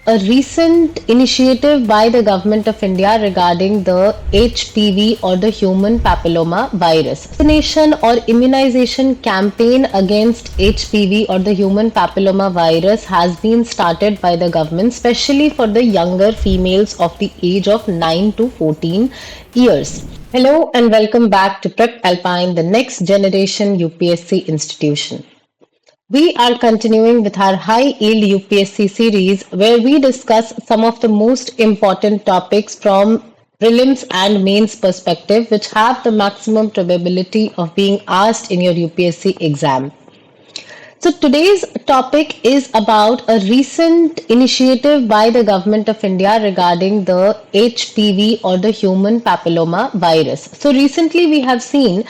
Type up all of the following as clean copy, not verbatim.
a recent initiative by the government of India regarding the HPV or the human papilloma virus. Vaccination or immunization campaign against HPV or the human papilloma virus has been started by the government, especially for the younger females of the age of 9 to 14 years. Hello and welcome back to Prep Alpine, the next generation UPSC institution. We are continuing with our high yield UPSC series where we discuss some of the most important topics from prelims and mains perspective which have the maximum probability of being asked in your UPSC exam. So today's topic is about a recent initiative by the government of India regarding the HPV or the human papilloma virus. So recently we have seen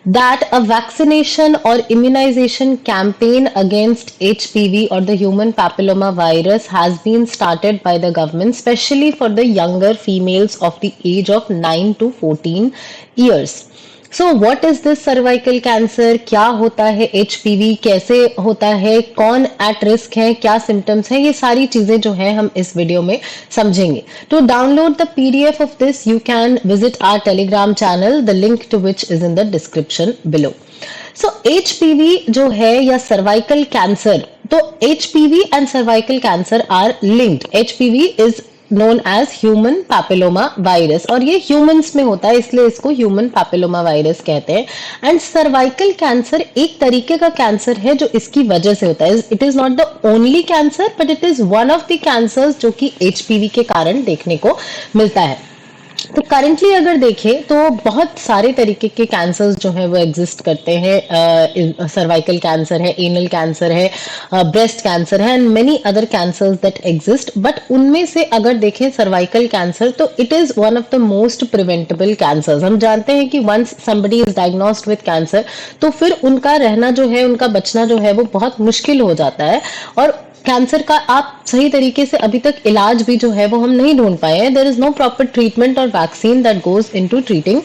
that a vaccination or immunization campaign against HPV or the human papilloma virus has been started by the government, especially for the younger females of the age of 9 to 14 years. So what is this cervical cancer? क्या होता है HPV? कैसे होता है? कौन at risk है? क्या symptoms हैं? ये सारी चीजें जो है हम इस वीडियो में समझेंगे. To download the PDF of this, you can visit our Telegram channel, the link to which is in the description below. So HPV जो है या cervical cancer, तो HPV and cervical cancer are linked. HPV is known as human papilloma virus और ये humans में होता है इसलिए इसको human papilloma virus कहते हैं. एंड सर्वाइकल कैंसर एक तरीके का कैंसर है जो इसकी वजह से होता है. It is not the only cancer but it is one of the cancers जो कि HPV के कारण देखने को मिलता है. तो करेंटली अगर देखें तो बहुत सारे तरीके के कैंसर्स जो है वो एग्जिस्ट करते हैं. सर्वाइकल कैंसर है, एनल कैंसर है, ब्रेस्ट कैंसर है and many other cancers that exist. But उनमें से अगर देखें सर्वाइकल कैंसर तो it is one of the most preventable cancers. हम जानते हैं कि once somebody is diagnosed with cancer तो फिर उनका रहना जो है, उनका बचना जो है वो बहुत मुश्किल हो जाता है. और कैंसर का आप सही तरीके से अभी तक इलाज भी जो है वो हम नहीं ढूंढ पाए हैं. There is no proper treatment और vaccine that goes into treating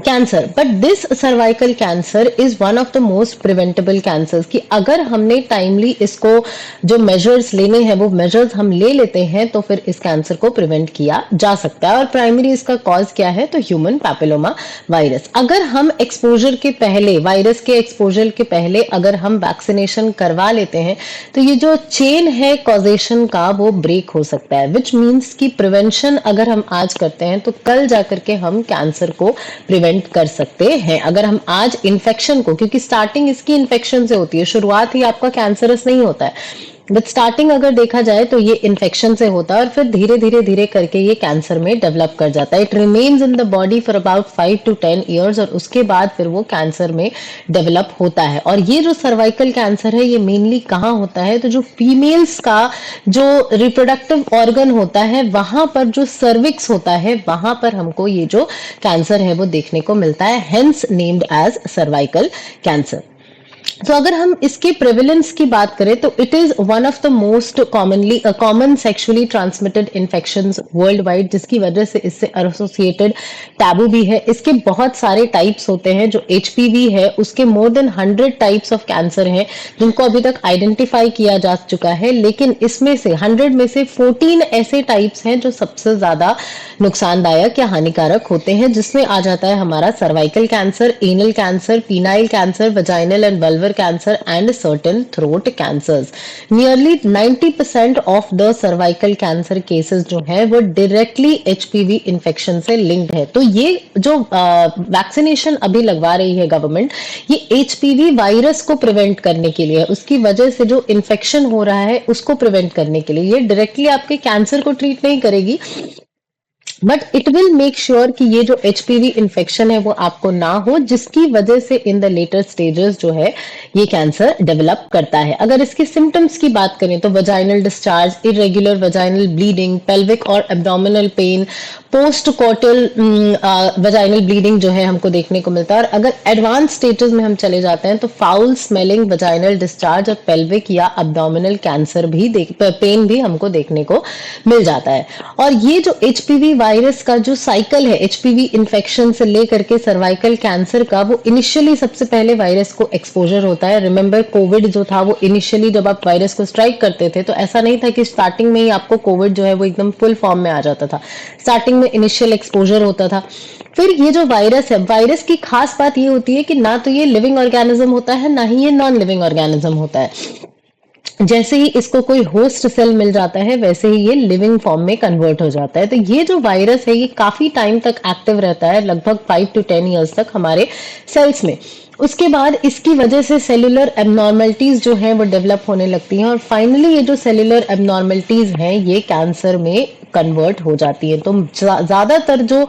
cancer. But this cervical cancer is one of the most preventable cancers कि अगर हमने टाइमली इसको जो मेजर्स लेने हैं वो मेजर्स हम ले लेते हैं तो फिर इस कैंसर को प्रिवेंट किया जा सकता है. और प्राइमरी इसका कॉज क्या है? तो ह्यूमन पैपिलोमा वायरस. अगर हम एक्सपोजर के पहले, वायरस के एक्सपोजर के पहले अगर हम वैक्सीनेशन करवा लेते हैं तो ये जो चेन है कॉजेशन का वो ब्रेक हो सकता है. विच मीन्स कि प्रिवेंशन अगर हम आज करते हैं तो कल जाकर के हम कैंसर को प्रिवेंट कर सकते हैं. अगर हम आज इन्फेक्शन को, क्योंकि स्टार्टिंग इसकी इन्फेक्शन से होती है, शुरुआत ही आपका कैंसरस नहीं होता है, बट स्टार्टिंग अगर देखा जाए तो ये इन्फेक्शन से होता है और फिर धीरे धीरे धीरे करके ये कैंसर में डेवलप कर जाता है. It remains in the body for about 5 to 10 years और उसके बाद फिर वो कैंसर में डेवलप होता है. और ये जो सर्वाइकल कैंसर है ये मेनली कहाँ होता है? तो जो फीमेल्स का जो रिप्रोडक्टिव ऑर्गन होता है वहां पर जो सर्विक्स होता है वहां पर हमको ये जो कैंसर है वो देखने को मिलता है. Hence named as cervical cancer. तो अगर हम इसके प्रेवलेंस की बात करें तो it is one of the most common sexually transmitted infections worldwide, जिसकी वजह से इससे एसोसिएटेड टैबू भी है. इसके बहुत सारे टाइप्स होते हैं. जो HPV है उसके more than 100 types of cancer हैं जिनको अभी तक आइडेंटिफाई किया जा चुका है. लेकिन इसमें से 100 में से 14 ऐसे टाइप्स हैं जो सबसे ज्यादा नुकसानदायक या हानिकारक होते हैं, जिसमें आ जाता है हमारा cervical cancer, anal cancer, penile cancer, vaginal and vulvar cancer and certain throat cancers. Nearly 90% of the cervical cancer cases जो है वो directly HPV infection से linked है. तो ये जो वैक्सीनेशन अभी लगवा रही है गवर्नमेंट, ये HPV वायरस को प्रिवेंट करने के लिए, उसकी वजह से जो इन्फेक्शन हो रहा है उसको प्रिवेंट करने के लिए. ये डायरेक्टली आपके कैंसर को ट्रीट नहीं करेगी but it will make sure कि ये जो HPV इन्फेक्शन है वो आपको ना हो, जिसकी वजह से इन द लेटर स्टेजेस जो है ये कैंसर डेवलप करता है. अगर इसके सिम्टम्स की बात करें तो vaginal discharge, irregular vaginal bleeding, pelvic और abdominal pain, post coital vaginal bleeding जो है हमको देखने को मिलता है। और अगर एडवांस स्टेजेस में हम चले जाते हैं तो फाउल स्मेलिंग वजाइनल डिस्चार्ज और पेल्विक या अब्डोमिनल कैंसर भी पेन भी हमको देखने को मिल जाता है। और ये जो एचपीवी वायरस का जो साइकिल है एचपीवी इन्फेक्शन से लेकर के सर्वाइकल कैंसर का, वो इनिशियली सबसे पहले वायरस को एक्सपोजर होता है। रिमेंबर कोविड जो था वो इनिशियली जब आप वायरस को स्ट्राइक करते थे तो ऐसा नहीं था कि स्टार्टिंग में ही आपको कोविड जो है वो एकदम फुल फॉर्म में आ जाता था। स्टार्टिंग में इनिशियल एक्सपोजर होता था। फिर ये जो वायरस है, वायरस की खास बात ये होती है कि ना तो ये लिविंग ऑर्गेनिज्म होता है ना ही ये नॉन लिविंग ऑर्गेनिज्म होता है। जैसे ही इसको कोई होस्ट सेल मिल जाता है वैसे ही ये लिविंग फॉर्म में कन्वर्ट हो जाता है। तो ये जो वायरस है ये काफी टाइम तक एक्टिव रहता है, लगभग 5 to 10 ईयर्स तक हमारे सेल्स में। उसके बाद इसकी वजह से सेलुलर एबनॉर्मलिटीज जो हैं वो डेवलप होने लगती हैं और फाइनली ये जो सेलुलर एबनॉर्मलिटीज हैं ये कैंसर में कन्वर्ट हो जाती है। तो ज्यादातर जो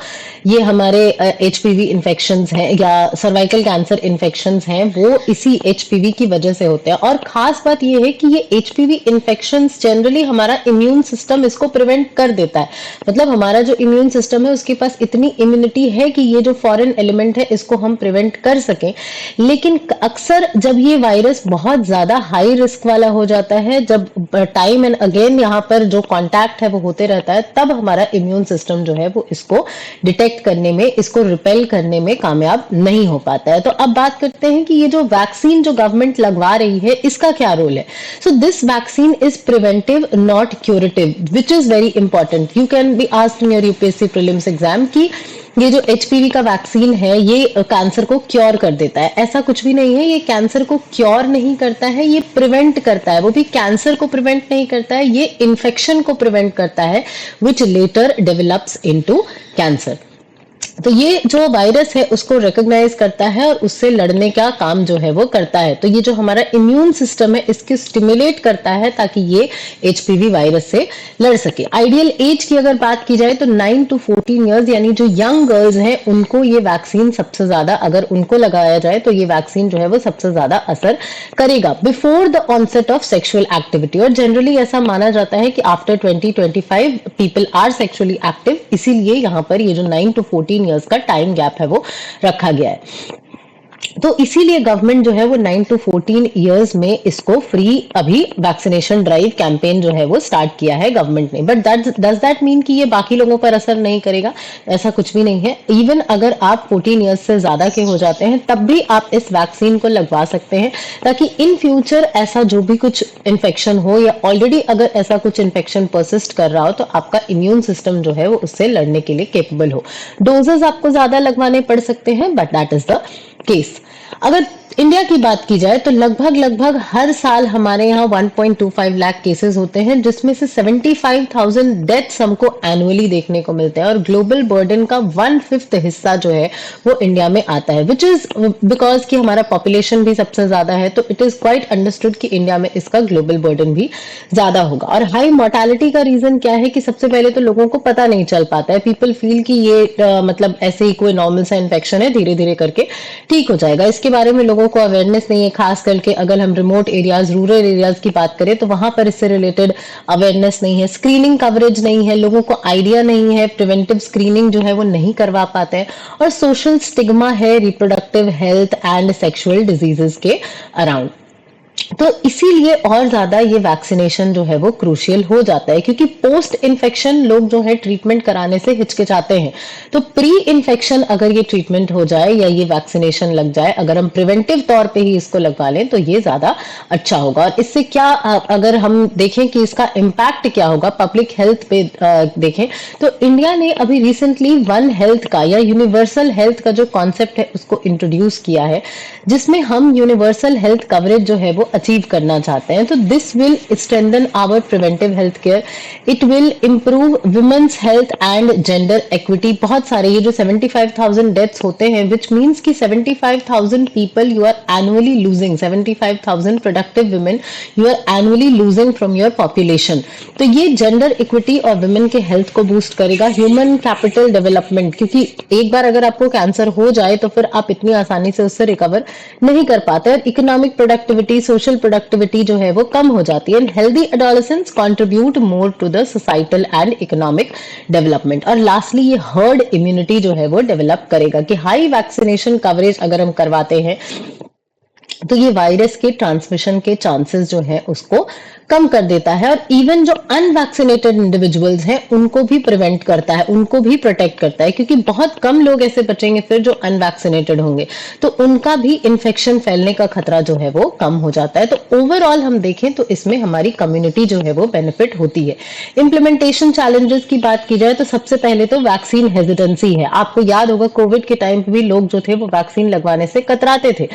ये हमारे एचपीवी इन्फेक्शंस हैं या सर्वाइकल कैंसर इन्फेक्शंस हैं वो इसी एचपीवी की वजह से होते हैं। और खास बात ये है कि ये एचपीवी इन्फेक्शंस जनरली हमारा इम्यून सिस्टम इसको प्रिवेंट कर देता है। मतलब हमारा जो इम्यून सिस्टम है उसके पास इतनी इम्यूनिटी है कि ये जो फॉरेन एलिमेंट है इसको हम प्रिवेंट कर सकें। लेकिन अक्सर जब ये वायरस बहुत ज्यादा हाई रिस्क वाला हो जाता है, जब टाइम एंड अगेन यहाँ पर जो कॉन्टैक्ट है वो होते रहता है, तब हमारा इम्यून सिस्टम जो है वो इसको डिटेक्ट करने में, इसको रिपेल करने में कामयाब नहीं हो पाता है। तो अब बात करते हैं कि ये जो वैक्सीन जो गवर्नमेंट लगवा रही है इसका क्या रोल है। So this vaccine is preventive not curative, which is very important. You can be asked in your UPSC prelims exam कि ये जो एचपीवी का वैक्सीन है ये कैंसर को क्योर कर देता है। ऐसा कुछ भी नहीं है, ये कैंसर को क्योर नहीं करता है, ये प्रिवेंट करता है। वो भी कैंसर को प्रिवेंट नहीं करता है, ये इन्फेक्शन को प्रिवेंट करता है विच लेटर डेवलप्स इनटू कैंसर। तो ये जो वायरस है उसको रिकॉग्नाइज करता है और उससे लड़ने का काम जो है वो करता है। तो ये जो हमारा इम्यून सिस्टम है इसके स्टिमुलेट करता है ताकि ये एचपीवी वायरस से लड़ सके। आइडियल एज की अगर बात की जाए तो 9 to 14 ईयर्स, यानी जो यंग गर्ल्स हैं उनको ये वैक्सीन सबसे ज्यादा, अगर उनको लगाया जाए तो ये वैक्सीन जो है वो सबसे ज्यादा असर करेगा before the onset of sexual activity. और जनरली ऐसा माना जाता है कि after 20-25 people are sexually active, इसीलिए यहाँ पर ये जो 9 to 14 ईयर्स का टाइम गैप है वो रखा गया है। तो इसीलिए गवर्नमेंट जो है वो 9 to 14 ईयर्स में इसको फ्री अभी वैक्सीनेशन ड्राइव कैंपेन जो है वो स्टार्ट किया है गवर्नमेंट ने। बट डज दैट मीन कि ये बाकी लोगों पर असर नहीं करेगा? ऐसा कुछ भी नहीं है। इवन अगर आप 14 ईयर्स से ज्यादा के हो जाते हैं तब भी आप इस वैक्सीन को लगवा सकते हैं, ताकि इन फ्यूचर ऐसा जो भी कुछ इन्फेक्शन हो या ऑलरेडी अगर ऐसा कुछ इन्फेक्शन परसिस्ट कर रहा हो तो आपका इम्यून सिस्टम जो है वो उससे लड़ने के लिए केपेबल हो। डोजेस आपको ज्यादा लगवाने पड़ सकते हैं but that is the case. अगर इंडिया की बात की जाए तो लगभग हर साल हमारे यहाँ 1.25 लाख केसेस होते हैं, जिसमें से 75,000 डेथ्स हमको एनुअली देखने को मिलते हैं। और ग्लोबल बर्डन का 1/5 हिस्सा जो है वो इंडिया में आता है, विच इज बिकॉज कि हमारा पॉपुलेशन भी सबसे ज्यादा है। तो इट इज क्वाइट अंडरस्टूड कि इंडिया में इसका ग्लोबल बर्डन भी ज्यादा होगा। और हाई मोर्टेलिटी का रीजन क्या है कि सबसे पहले तो लोगों को पता नहीं चल पाता है। पीपल फील कि ये मतलब ऐसे ही कोई नॉर्मल सा इन्फेक्शन है, धीरे धीरे करके ठीक हो जाएगा। इसके बारे में लोगों को अवेयरनेस नहीं है, खास करके अगर हम रिमोट एरियाज, रूरल एरियाज की बात करें तो वहां पर इससे रिलेटेड अवेयरनेस नहीं है, स्क्रीनिंग कवरेज नहीं है, लोगों को आइडिया नहीं है, प्रिवेंटिव स्क्रीनिंग जो है वो नहीं करवा पाते हैं, और सोशल स्टिग्मा है reproductive health and sexual diseases के अराउंड। तो इसीलिए और ज्यादा ये वैक्सीनेशन जो है वो क्रूशियल हो जाता है, क्योंकि पोस्ट इन्फेक्शन लोग जो है ट्रीटमेंट कराने से हिचकिचाते हैं। तो प्री इन्फेक्शन अगर ये ट्रीटमेंट हो जाए या ये वैक्सीनेशन लग जाए, अगर हम प्रिवेंटिव तौर पे ही इसको लगवा लें तो ये ज्यादा अच्छा होगा। और इससे क्या, अगर हम देखें कि इसका इम्पैक्ट क्या होगा पब्लिक हेल्थ पे देखें तो इंडिया ने अभी रिसेंटली वन हेल्थ का या यूनिवर्सल हेल्थ का जो कॉन्सेप्ट है उसको इंट्रोड्यूस किया है, जिसमें हम यूनिवर्सल हेल्थ कवरेज जो है वो अचीव करना चाहते हैं। तो this will strengthen our preventive health care, it will improve women's health and gender equity. बहुत सारे ये जो 75,000 डेथ्स होते हैं, विच मीन्स कि 75,000 people you are annually losing, 75,000 productive women you are annually losing from your population. तो ये gender equity और वुमेन के हेल्थ को बूस्ट करेगा। ह्यूमन कैपिटल डेवलपमेंट, क्योंकि एक बार अगर आपको कैंसर हो जाए तो फिर आप इतनी आसानी से उससे रिकवर नहीं कर पाते। और economic productivity, social social productivity जो है वो कम हो जाती है। And healthy adolescence contribute more to the societal and economic development. और लास्टली ये हर्ड इम्यूनिटी जो है वो डेवलप करेगा कि हाई वैक्सीनेशन कवरेज अगर हम करवाते हैं तो ये वायरस के ट्रांसमिशन के चांसेस जो है उसको कम कर देता है। और इवन जो अनवैक्सीनेटेड इंडिविजुअल्स हैं उनको भी प्रिवेंट करता है, उनको भी प्रोटेक्ट करता है, क्योंकि बहुत कम लोग ऐसे बचेंगे फिर जो अनवैक्सीनेटेड होंगे, तो उनका भी इन्फेक्शन फैलने का खतरा जो है वो कम हो जाता है। तो ओवरऑल हम देखें तो इसमें हमारी कम्युनिटी जो है वो बेनिफिट होती है। इम्प्लीमेंटेशन चैलेंजेस की बात की जाए तो सबसे पहले तो वैक्सीन हेजिटेंसी है। आपको याद होगा कोविड के टाइम पे भी लोग जो थे वो वैक्सीन लगवाने से कतराते थे,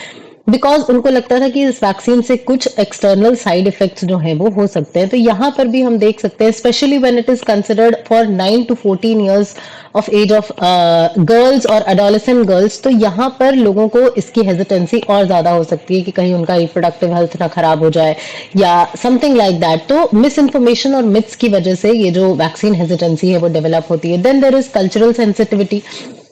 बिकॉज उनको लगता था कि इस वैक्सीन से कुछ एक्सटर्नल साइड इफेक्ट्स जो हैं वो हो सकते हैं। तो यहाँ पर भी हम देख सकते हैं, specially when it is considered for 9 to 14 years of age of girls और एडोलेसेंट गर्ल्स, तो यहाँ पर लोगों को इसकी हेजिटेंसी और ज्यादा हो सकती है कि कहीं उनका रिप्रोडक्टिव हेल्थ ना खराब हो जाए या समथिंग लाइक दैट। तो मिस इन्फॉर्मेशन और मिथ्स की वजह से ये जो वैक्सीन हेजिटेंसी है वो डेवलप होती है। Then there is cultural sensitivity.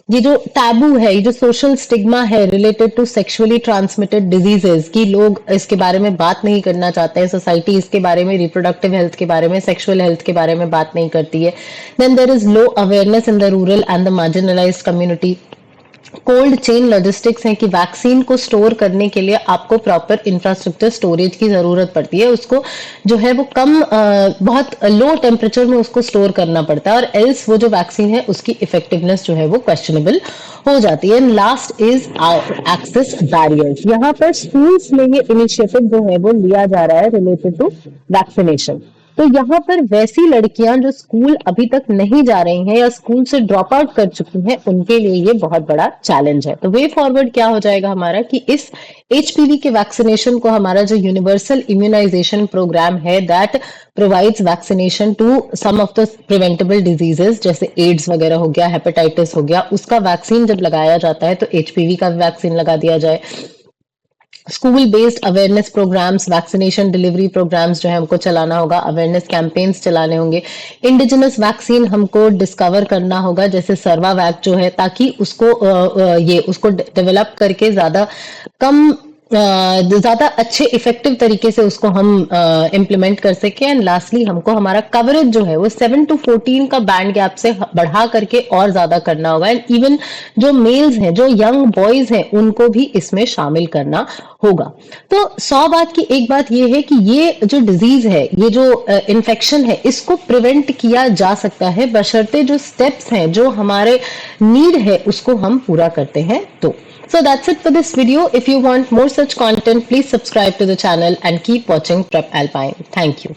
ये जो टैबू है, ये जो सोशल स्टिग्मा है related to sexually transmitted diseases, कि लोग इसके बारे में बात नहीं करना चाहते हैं, सोसाइटी इसके बारे में, रिप्रोडक्टिव हेल्थ के बारे में, सेक्सुअल हेल्थ के बारे में बात नहीं करती है। Then there is low awareness in the rural and the marginalised community. Cold chain logistics है कि वैक्सीन को स्टोर करने के लिए आपको प्रॉपर इंफ्रास्ट्रक्चर स्टोरेज की जरूरत पड़ती है, उसको जो है वो बहुत लो टेम्परेचर में उसको स्टोर करना पड़ता है, और एल्स वो जो वैक्सीन है उसकी इफेक्टिवनेस जो है वो क्वेश्चनेबल हो जाती है। And last is access barriers. यहाँ पर स्कूल्स में ये इनिशिएटिव जो है वो लिया जा रहा है रिलेटेड टू वैक्सीनेशन। तो यहाँ पर वैसी लड़कियां जो स्कूल अभी तक नहीं जा रही हैं या स्कूल से ड्रॉप आउट कर चुकी हैं, उनके लिए ये बहुत बड़ा चैलेंज है। तो वे फॉरवर्ड क्या हो जाएगा हमारा कि इस एचपीवी के वैक्सीनेशन को, हमारा जो यूनिवर्सल इम्यूनाइजेशन प्रोग्राम है that provides vaccination to some of the preventable diseases, जैसे एड्स वगैरह हो गया, हेपेटाइटिस हो गया, उसका वैक्सीन जब लगाया जाता है तो एचपीवी का भी वैक्सीन लगा दिया जाए। School based awareness programmes, vaccination delivery programmes जो है हमको चलाना होगा, अवेयरनेस कैंपेन्स चलाने होंगे। इंडिजिनस वैक्सीन हमको डिस्कवर करना होगा, जैसे सर्वावैक जो है, ताकि उसको डेवलप करके ज्यादा अच्छे इफेक्टिव तरीके से उसको हम इम्प्लीमेंट कर सके। एंड लास्टली हमको हमारा कवरेज जो है वो 7 to 14 का बैंड गैप से बढ़ा करके और ज्यादा करना होगा। एंड इवन जो मेल्स हैं, जो यंग बॉयज हैं, उनको भी इसमें शामिल करना होगा। तो 100 बात की एक बात ये है कि ये जो डिजीज है, ये जो इन्फेक्शन है, इसको प्रिवेंट किया जा सकता है बशर्ते जो स्टेप्स हैं, जो हमारे नीड है, उसको हम पूरा करते हैं। तो so that's it for this video. If you want more such content, please subscribe to the channel and keep watching Prep Alpine. Thank you.